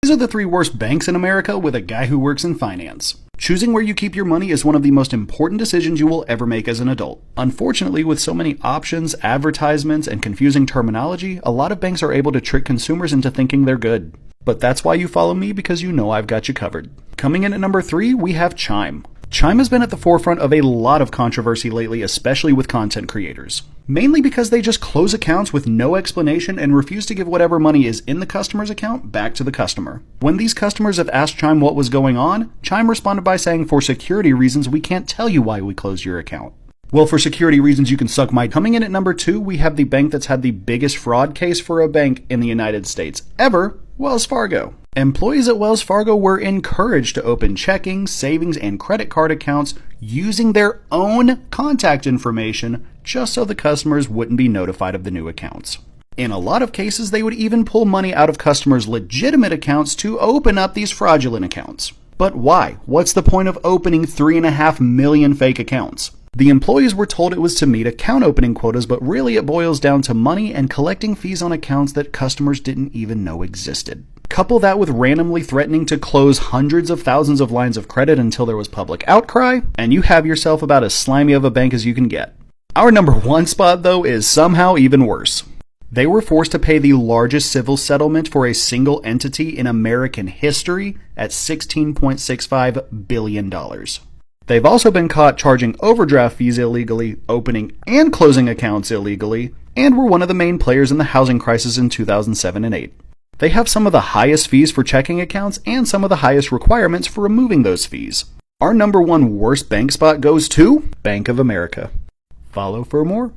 These are the 3 worst banks in America with a guy who works in finance. Choosing where you keep your money is one of the most important decisions you will ever make as an adult. Unfortunately, with so many options, advertisements, and confusing terminology, a lot of banks are able to trick consumers into thinking they're good. But that's why you follow me, because you know I've got you covered. Coming in at number 3, we have Chime. Chime has been at the forefront of a lot of controversy lately, especially with content creators. Mainly because they just close accounts with no explanation and refuse to give whatever money is in the customer's account back to the customer. When these customers have asked Chime what was going on, Chime responded by saying, "For security reasons, we can't tell you why we closed your account." Well, for security reasons, you can suck my... Coming in at number 2, we have the bank that's had the biggest fraud case for a bank in the United States ever, Wells Fargo. Employees at Wells Fargo were encouraged to open checking, savings, and credit card accounts using their own contact information just so the customers wouldn't be notified of the new accounts. In a lot of cases, they would even pull money out of customers' legitimate accounts to open up these fraudulent accounts. But why? What's the point of opening 3.5 million fake accounts? The employees were told it was to meet account opening quotas, but really it boils down to money and collecting fees on accounts that customers didn't even know existed. Couple that with randomly threatening to close hundreds of thousands of lines of credit until there was public outcry, and you have yourself about as slimy of a bank as you can get. Our number 1 spot, though, is somehow even worse. They were forced to pay the largest civil settlement for a single entity in American history at $16.65 billion. They've also been caught charging overdraft fees illegally, opening and closing accounts illegally, and were one of the main players in the housing crisis in 2007 and 8. They have some of the highest fees for checking accounts and some of the highest requirements for removing those fees. Our number 1 worst bank spot goes to Bank of America. Follow for more.